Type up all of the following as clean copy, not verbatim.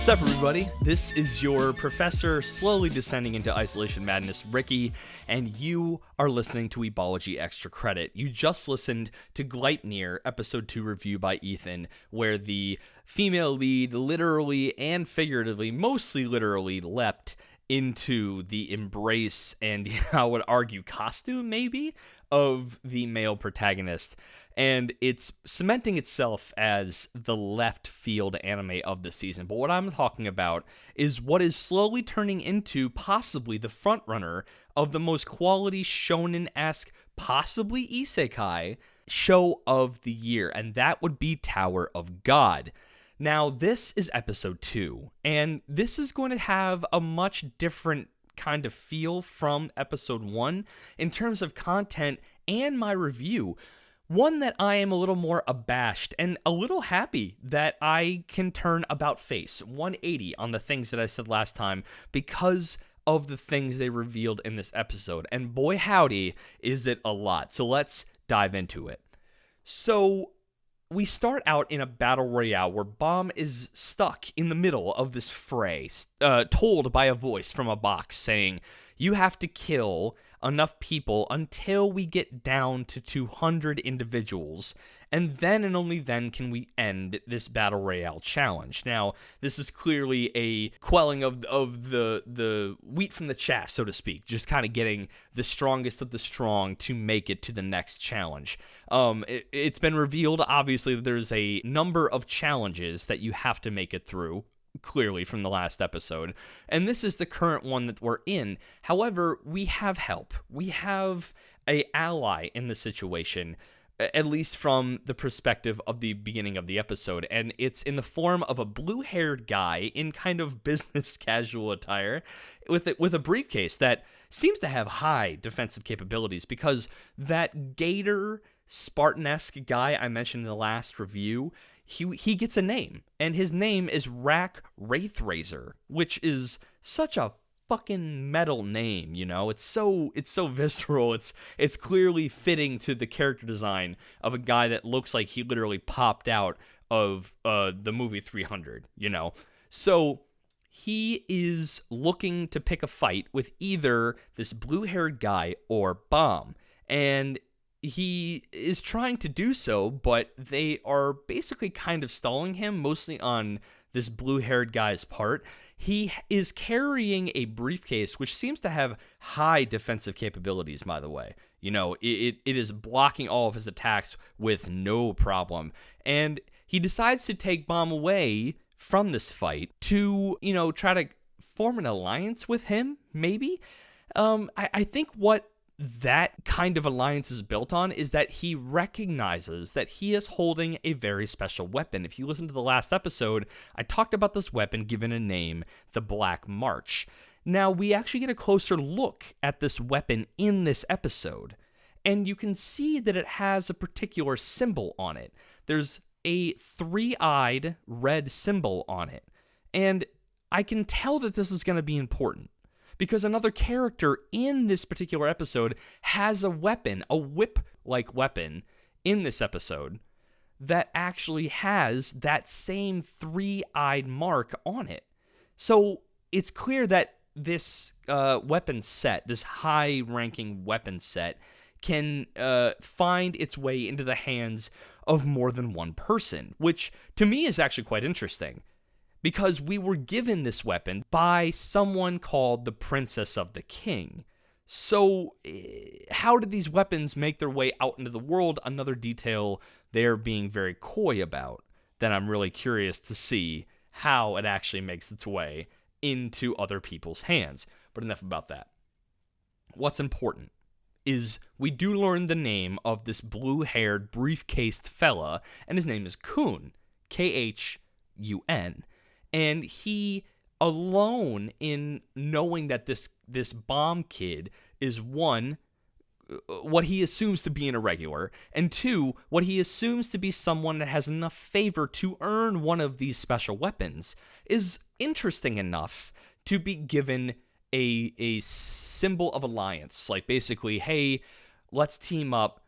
What's up, everybody? This is your professor slowly descending into isolation madness, Ricky, and you are listening to Weebology Extra Credit. You just listened to Gleipnir, episode 2 review by Ethan, where the female lead literally and figuratively, mostly literally, leapt into the embrace and, I would argue, costume, maybe, of the male protagonist. And it's cementing itself as the left field anime of the season. But what I'm talking about is what is slowly turning into possibly the frontrunner of the most quality shonen-esque, possibly isekai, show of the year. And that would be Tower of God. Now, this is episode 2, and this is going to have a much different kind of feel from episode 1 in terms of content and my review. One that I am a little more abashed and a little happy that I can turn about face 180 on the things that I said last time because of the things they revealed in this episode. And boy howdy, is it a lot. So let's dive into it. So we start out in a battle royale where Bomb is stuck in the middle of this fray, told by a voice from a box saying, you have to kill enough people until we get down to 200 individuals, and then and only then can we end this battle royale challenge. Now, this is clearly a quelling of the wheat from the chaff, so to speak, just kind of getting the strongest of the strong to make it to the next challenge. It's been revealed, obviously, that there's a number of challenges that you have to make it through, clearly from the last episode, and this is the current one that we're in. However, we have help. We have a ally in the situation, at least from the perspective of the beginning of the episode, and it's in the form of a blue-haired guy in kind of business casual attire with a briefcase that seems to have high defensive capabilities, because that gator Spartan-esque guy I mentioned in the last review, he gets a name, and his name is Rack Wraithrazor, which is such a fucking metal name, you know? It's so visceral. It's clearly fitting to the character design of a guy that looks like he literally popped out of the movie 300, you know? So he is looking to pick a fight with either this blue-haired guy or Bomb, and he is trying to do so, but they are basically kind of stalling him, mostly on this blue-haired guy's part. He is carrying a briefcase, which seems to have high defensive capabilities, by the way. You know, it is blocking all of his attacks with no problem. And he decides to take Bomb away from this fight to, you know, try to form an alliance with him, maybe? I think what that kind of alliance is built on is that he recognizes that he is holding a very special weapon. If you listen to the last episode, I talked about this weapon given a name, the Black March. Now, we actually get a closer look at this weapon in this episode, and you can see that it has a particular symbol on it. There's a three-eyed red symbol on it, and I can tell that this is going to be important, because another character in this particular episode has a weapon, a whip-like weapon in this episode that actually has that same three-eyed mark on it. So it's clear that this weapon set, this high-ranking weapon set, can find its way into the hands of more than one person, which to me is actually quite interesting, because we were given this weapon by someone called the Princess of the King. So how did these weapons make their way out into the world? Another detail they're being very coy about that I'm really curious to see how it actually makes its way into other people's hands. But enough about that. What's important is we do learn the name of this blue-haired, briefcased fella, and his name is Khun, Khun. And he, alone in knowing that this Bomb kid is, one, what he assumes to be an irregular, and two, what he assumes to be someone that has enough favor to earn one of these special weapons, is interesting enough to be given a symbol of alliance. Like, basically, hey, let's team up.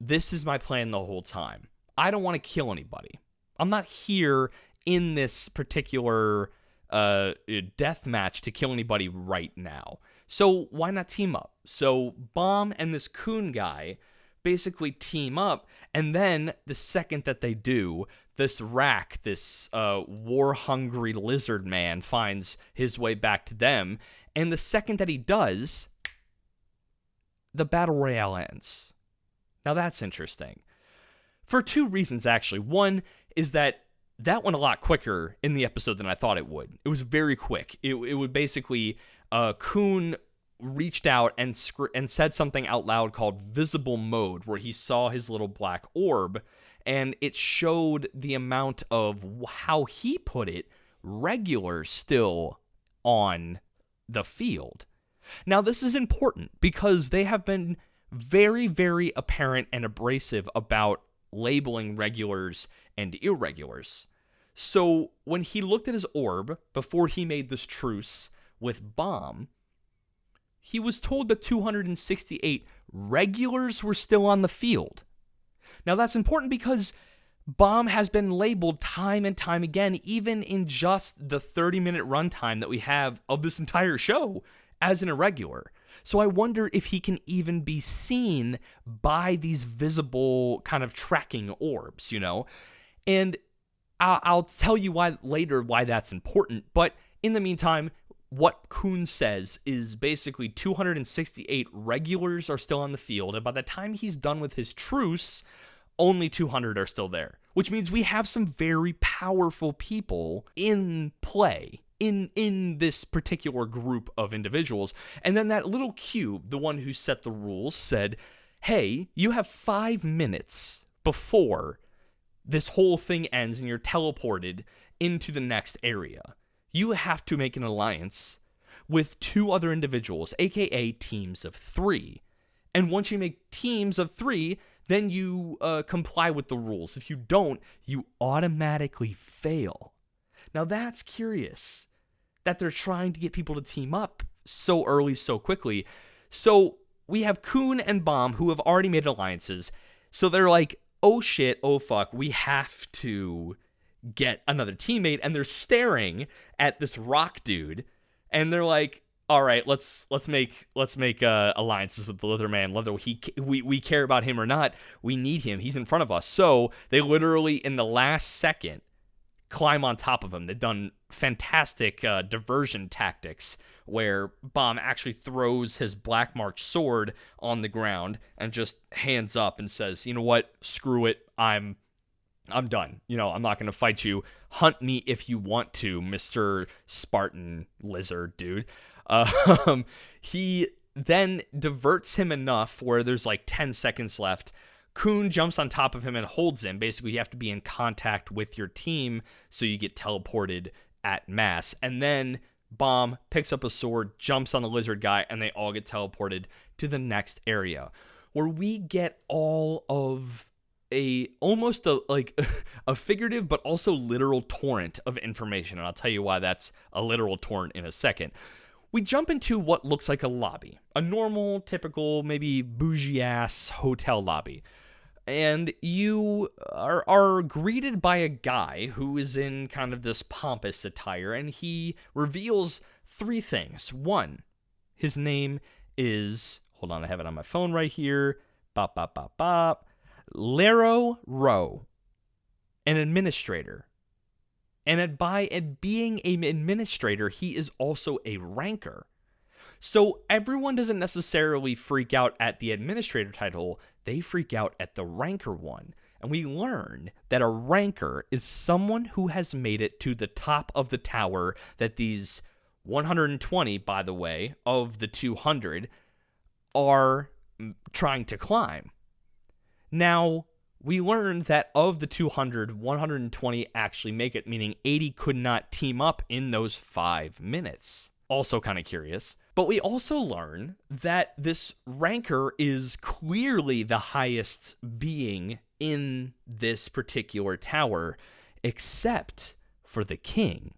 This is my plan the whole time. I don't want to kill anybody. I'm not here in this particular death match to kill anybody right now. So why not team up? So Bomb and this Coon guy basically team up, and then the second that they do, this Rack, this war-hungry lizard man, finds his way back to them, and the second that he does, the battle royale ends. Now that's interesting. For two reasons, actually. One is that went a lot quicker in the episode than I thought it would. It was very quick. It would basically, Coon reached out and said something out loud called visible mode, where he saw his little black orb, and it showed the amount of, how he put it, regulars still on the field. Now, this is important because they have been very, very apparent and abrasive about labeling regulars and irregulars. So when he looked at his orb before he made this truce with Bomb, he was told that 268 regulars were still on the field. Now that's important because Bomb has been labeled time and time again, even in just the 30-minute runtime that we have of this entire show, as an irregular. So I wonder if he can even be seen by these visible kind of tracking orbs, And I'll tell you later why that's important. But in the meantime, what Coon says is basically 268 regulars are still on the field. And by the time he's done with his truce, only 200 are still there. Which means we have some very powerful people in play in this particular group of individuals. And then that little cube, the one who set the rules, said, hey, you have 5 minutes before this whole thing ends and you're teleported into the next area. You have to make an alliance with 2 other individuals, aka teams of 3. And once you make teams of 3, then you comply with the rules. If you don't, you automatically fail. Now that's curious, that they're trying to get people to team up so early, so quickly. So we have Coon and Bomb who have already made alliances. So they're like, oh shit, oh fuck, we have to get another teammate. And they're staring at this rock dude. And they're like, all right, let's make alliances with the Leather Man. Whether we care about him or not, we need him. He's in front of us. So they literally, in the last second, climb on top of him. They've done fantastic diversion tactics where Bomb actually throws his Black March sword on the ground and just hands up and says, you know what, screw it, I'm done. I'm not going to fight you. Hunt me if you want to, Mr. Spartan Lizard dude. He then diverts him enough where there's like 10 seconds left. Coon jumps on top of him and holds him. Basically, you have to be in contact with your team so you get teleported at mass. And then Bomb picks up a sword, jumps on the lizard guy, and they all get teleported to the next area, where we get all of almost a figurative but also literal torrent of information. And I'll tell you why that's a literal torrent in a second. We jump into what looks like a lobby, a normal, typical, maybe bougie-ass hotel lobby. And you are greeted by a guy who is in kind of this pompous attire, and he reveals 3 things. 1, his name is, hold on, I have it on my phone right here, Lero Rowe, an administrator. And by being an administrator, he is also a ranker. So everyone doesn't necessarily freak out at the administrator title, they freak out at the ranker one. And we learn that a ranker is someone who has made it to the top of the tower that these 120, by the way, of the 200 are trying to climb. Now, we learned that of the 200, 120 actually make it, meaning 80 could not team up in those 5 minutes. Also kind of curious. But we also learn that this ranker is clearly the highest being in this particular tower, except for the king.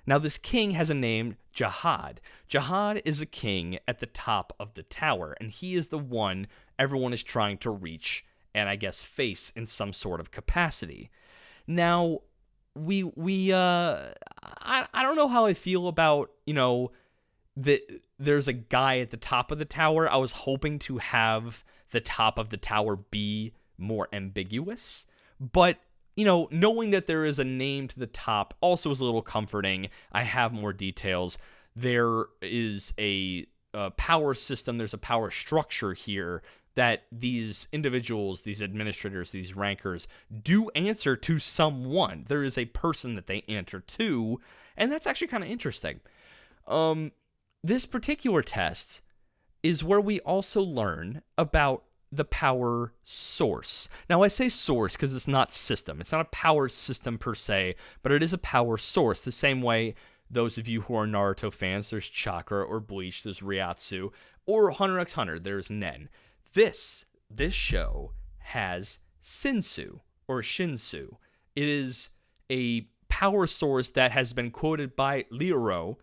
Now, this king has a name, Jihad. Jihad is a king at the top of the tower, and he is the one everyone is trying to reach and I guess face in some sort of capacity. Now, I don't know how I feel about, that there's a guy at the top of the tower. I was hoping to have the top of the tower be more ambiguous, but knowing that there is a name to the top also is a little comforting. I have more details. There is a power system. There's a power structure here that these individuals, these administrators, these rankers do answer to someone. There is a person that they answer to, and that's actually kind of interesting. This particular test is where we also learn about the power source. Now, I say source because it's not system. It's not a power system per se, but it is a power source. The same way those of you who are Naruto fans, there's Chakra or Bleach, there's Ryatsu, or Hunter x Hunter, there's Nen. This show has Shinsu, or Shinsu. It is a power source that has been quoted by Lero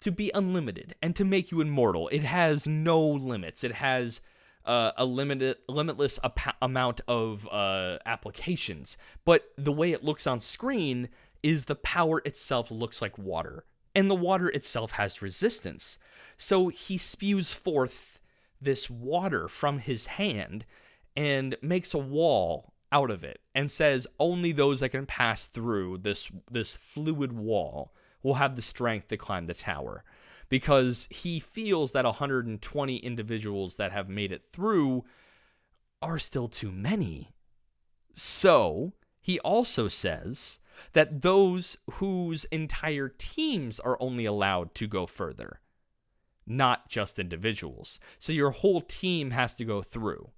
to be unlimited and to make you immortal. It has no limits. It has a limitless amount of applications. But the way it looks on screen is the power itself looks like water. And the water itself has resistance. So he spews forth this water from his hand and makes a wall out of it and says only those that can pass through this fluid wall will have the strength to climb the tower, because he feels that 120 individuals that have made it through are still too many. So he also says that those whose entire teams are only allowed to go further, not just individuals. So your whole team has to go through.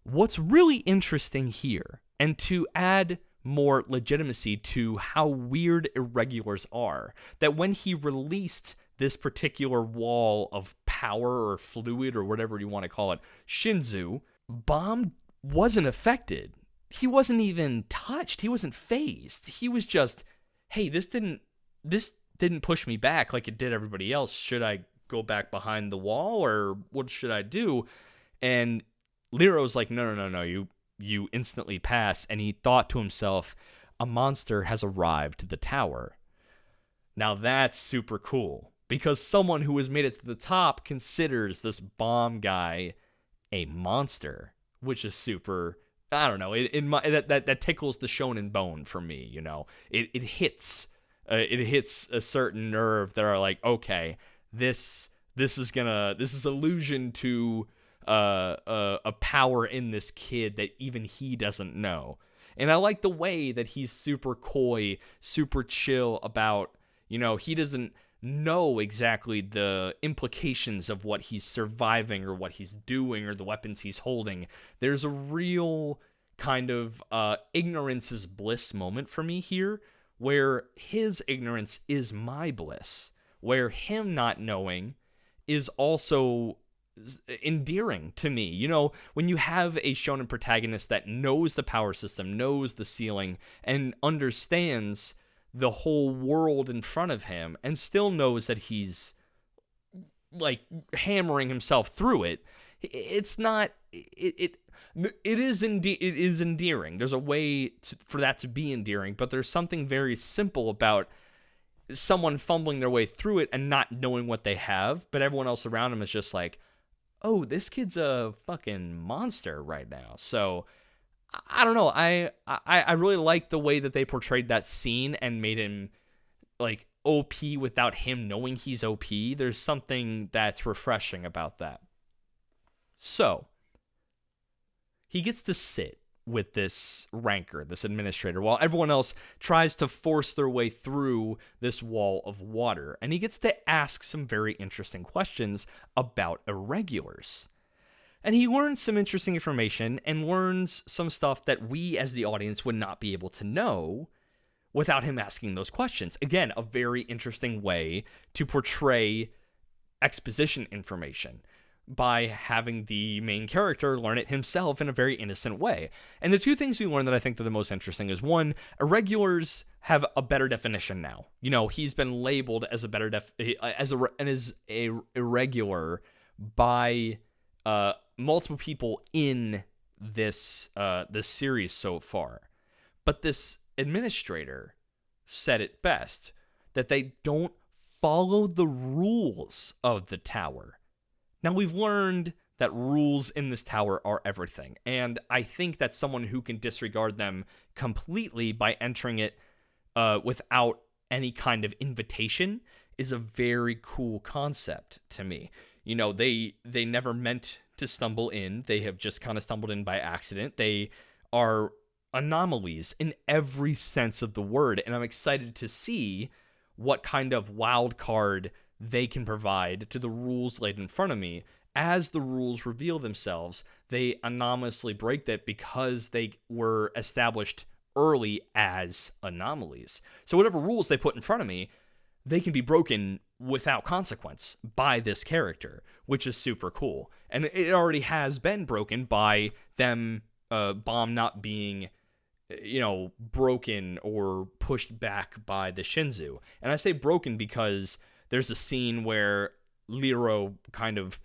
What's really interesting here, and to add more legitimacy to how weird irregulars are, that when he released this particular wall of power or fluid or whatever you want to call it, Shinsu, Bomb wasn't affected. He wasn't even touched. He wasn't phased. He was just, hey, this didn't push me back like it did everybody else. Should I go back behind the wall, or what should I do? And Lero's like, no, you instantly pass. And he thought to himself, a monster has arrived to the tower. Now that's super cool, because someone who has made it to the top considers this Bomb guy a monster, which is super, I don't know, that tickles the shonen bone for me, It hits a certain nerve that are like, okay, this is allusion to a power in this kid that even he doesn't know. And I like the way that he's super coy, super chill about, he doesn't know exactly the implications of what he's surviving or what he's doing or the weapons he's holding. There's a real kind of ignorance is bliss moment for me here, where his ignorance is my bliss, where him not knowing is also endearing to me. When you have a shonen protagonist that knows the power system, knows the ceiling, and understands the whole world in front of him, and still knows that he's like hammering himself through it, it's not it is endearing. There's a way for that to be endearing, but there's something very simple about someone fumbling their way through it and not knowing what they have, but everyone else around him is just like, oh, this kid's a fucking monster right now. So I don't know. I really like the way that they portrayed that scene and made him like OP without him knowing he's OP. There's something that's refreshing about that. So he gets to sit with this ranker, this administrator, while everyone else tries to force their way through this wall of water. And he gets to ask some very interesting questions about irregulars. And he learns some interesting information and learns some stuff that we as the audience would not be able to know without him asking those questions. Again, a very interesting way to portray exposition information, by having the main character learn it himself in a very innocent way. And the two things we learn that I think are the most interesting is, one, irregulars have a better definition now. He's been labeled as a better as a irregular by multiple people in this series so far. But this administrator said it best, that they don't follow the rules of the tower. Now, we've learned that rules in this tower are everything, and I think that someone who can disregard them completely by entering it without any kind of invitation is a very cool concept to me. You know, they never meant to stumble in. They have just kind of stumbled in by accident. They are anomalies in every sense of the word, and I'm excited to see what kind of wild card they can provide to the rules laid in front of me. As the rules reveal themselves, they anomalously break that because they were established early as anomalies. So whatever rules they put in front of me, they can be broken without consequence by this character, which is super cool. And it already has been broken by them, Bomb not being, broken or pushed back by the Shinzu. And I say broken because there's a scene where Liro kind of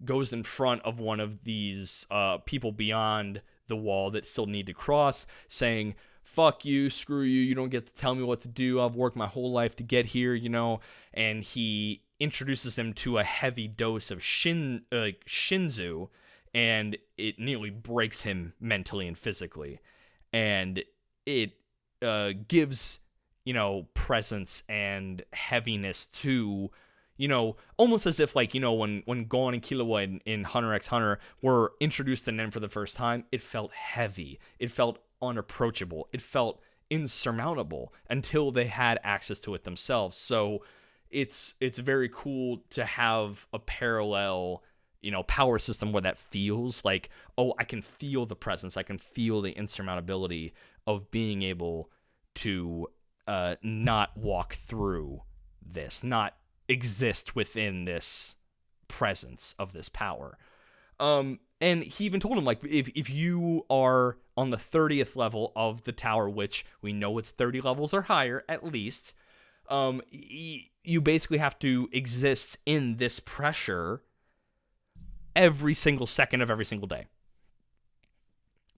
goes in front of one of these people beyond the wall that still need to cross, saying, "Fuck you, screw you, you don't get to tell me what to do, I've worked my whole life to get here," and he introduces him to a heavy dose of Shinzu, and it nearly breaks him mentally and physically. And it gives, presence and heaviness to, almost as if, when Gon and Killua in Hunter x Hunter were introduced to Nen for the first time, it felt heavy. It felt unapproachable. It felt insurmountable until they had access to it themselves. So it's very cool to have a parallel, power system where that feels like, oh, I can feel the presence. I can feel the insurmountability of being able to not walk through this, not exist within this presence of this power. And he even told him, if you are on the 30th level of the tower, which we know it's 30 levels or higher at least, you basically have to exist in this pressure every single second of every single day.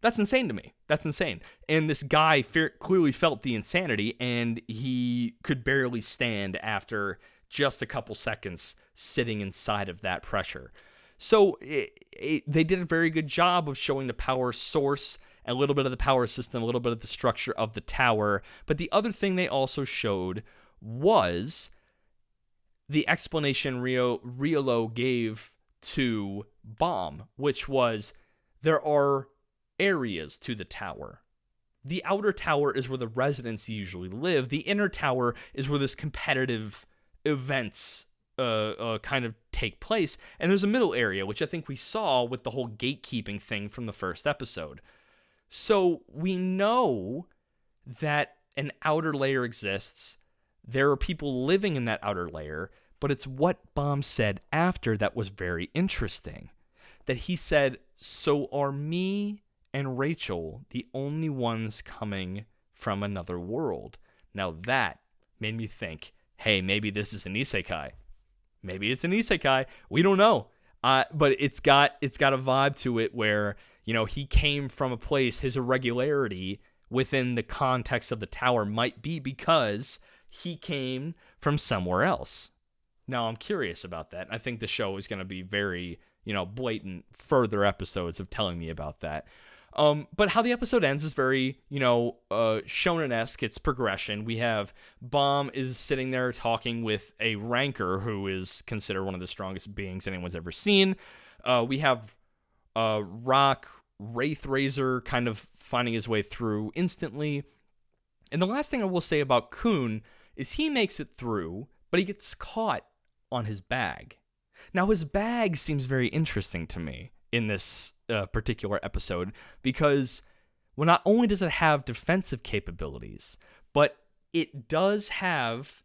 That's insane to me. That's insane. And this guy clearly felt the insanity, and he could barely stand after just a couple seconds sitting inside of that pressure. So they did a very good job of showing the power source, a little bit of the power system, a little bit of the structure of the tower. But the other thing they also showed was the explanation Riolo gave to Bomb, which was there are areas to the tower. The outer tower is where the residents usually live. The inner tower is where this competitive events kind of take place. And there's a middle area, which I think we saw with the whole gatekeeping thing from the first episode. So we know that an outer layer exists. There are people living in that outer layer, but it's what Bomb said after that was very interesting. That he said, so are me and Rachel the only ones coming from another world? Now that made me think, hey, maybe this is an isekai. Maybe it's an isekai. We don't know. But it's got a vibe to it where, he came from a place, his irregularity within the context of the tower might be because he came from somewhere else. Now, I'm curious about that. I think the show is going to be very, blatant further episodes of telling me about that. But how the episode ends is very, shonen-esque. It's progression. We have Bomb is sitting there talking with a ranker who is considered one of the strongest beings anyone's ever seen. We have Rock Wraithrazor kind of finding his way through instantly. And the last thing I will say about Kun is he makes it through, but he gets caught on his bag. Now, his bag seems very interesting to me in this particular episode because, well, not only does it have defensive capabilities, but it does have,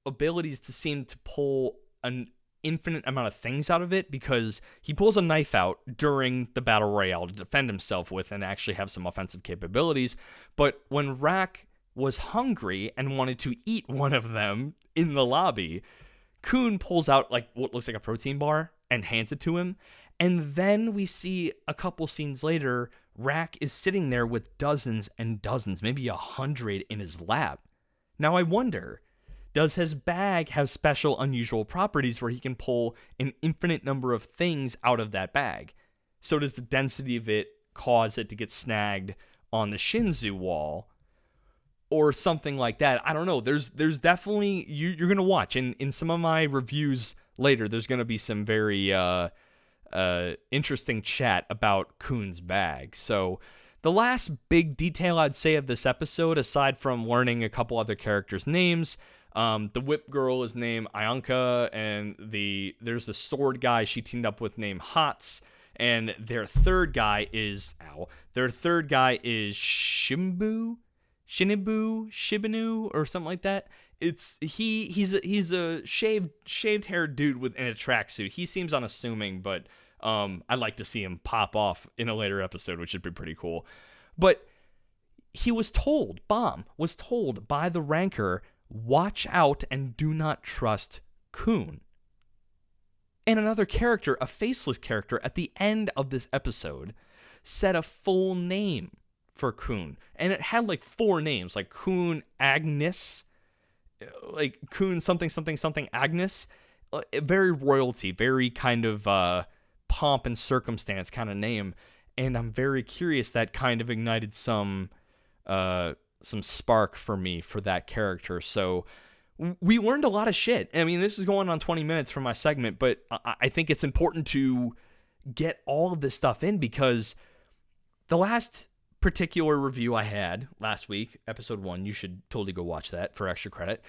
abilities to seem to pull an infinite amount of things out of it, because he pulls a knife out during the battle royale to defend himself with and actually have some offensive capabilities. But when Rack was hungry and wanted to eat one of them in the lobby, Kun pulls out what looks like a protein bar and hands it to him. And then we see a couple scenes later Rack is sitting there with dozens and dozens, maybe 100 in his lap. Now I wonder, does his bag have special unusual properties where he can pull an infinite number of things out of that bag? So does the density of it cause it to get snagged on the Shinzu wall or something like that? I don't know. There's definitely, you're going to watch. In some of my reviews later, there's going to be some very interesting chat about Kuhn's bag. So the last big detail I'd say of this episode, aside from learning a couple other characters' names, the whip girl is named Ayonka, and there's the sword guy she teamed up with named Hots, and their third guy is Shibinu, or something like that. He's a shaved haired dude in a tracksuit. He seems unassuming, but I'd like to see him pop off in a later episode, which would be pretty cool. But Bam was told by the ranker, watch out and do not trust Kuhn. And another character, a faceless character, at the end of this episode said a full name for Kuhn. And it had like 4 names, like Kuhn Agnes, like Kuhn something Agnes. Very royalty, very kind of pomp and circumstance kind of name. And I'm very curious, that kind of ignited some spark for me for that character. So we learned a lot of shit. I mean, this is going on 20 minutes for my segment, but I think it's important to get all of this stuff in, because the last particular review I had last week, episode 1, you should totally go watch that for extra credit.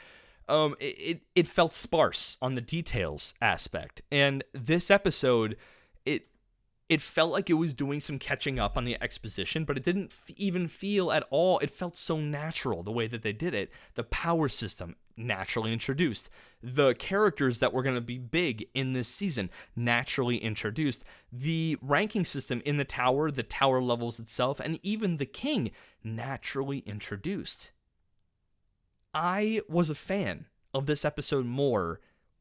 It felt sparse on the details aspect. And this episode, it felt like it was doing some catching up on the exposition, but it didn't even feel at all. It felt so natural the way that they did it. The power system naturally introduced. The characters that were going to be big in this season naturally introduced. The ranking system in the tower levels itself, and even the king naturally introduced. I was a fan of this episode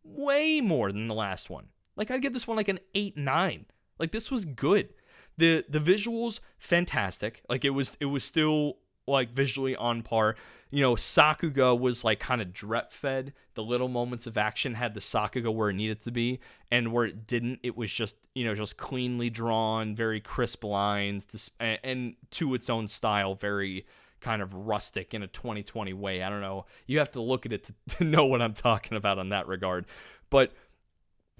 way more than the last one. Like, I'd give this one like an 8-9. Like, this was good. The visuals, fantastic. Like, it was still like visually on par. You know, Sakuga was like kind of drip fed. The little moments of action had the Sakuga where it needed to be, and where it didn't, it was just, just cleanly drawn, very crisp lines, and to its own style, very kind of rustic in a 2020 way. I don't know. You have to look at it to know what I'm talking about on that regard. But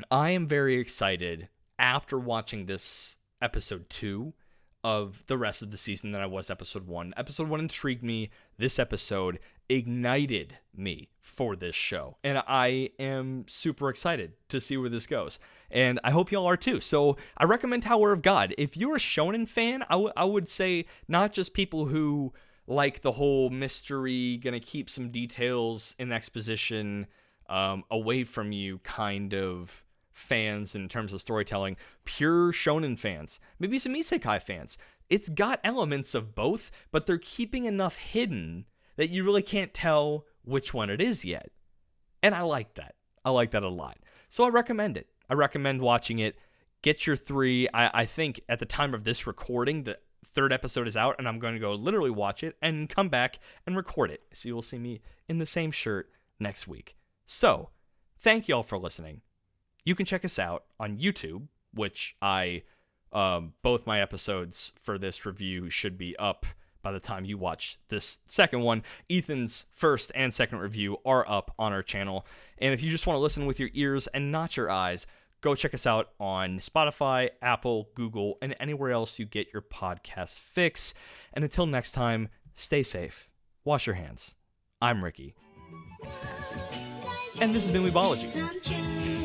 I am very excited after watching this episode 2 of the rest of the season than I was episode 1. Episode 1 intrigued me. This episode ignited me for this show. And I am super excited to see where this goes. And I hope y'all are too. So I recommend Tower of God. If you're a shonen fan, I would say not just people who like the whole mystery, gonna keep some details in exposition away from you kind of fans in terms of storytelling, pure shonen fans, maybe some isekai fans. It's got elements of both, but they're keeping enough hidden that you really can't tell which one it is yet. And I like that. I like that a lot. So I recommend it. I recommend watching it. Get your 3. I think at the time of this recording, the 3rd episode is out, and I'm going to go literally watch it and come back and record it. So you'll see me in the same shirt next week. So thank y'all for listening. You can check us out on YouTube, which both my episodes for this review should be up by the time you watch this second one. Ethan's first and second review are up on our channel. And if you just want to listen with your ears and not your eyes, go check us out on Spotify, Apple, Google, and anywhere else you get your podcast fix. And until next time, stay safe. Wash your hands. I'm Ricky. That's Ethan. And this has been Weebology.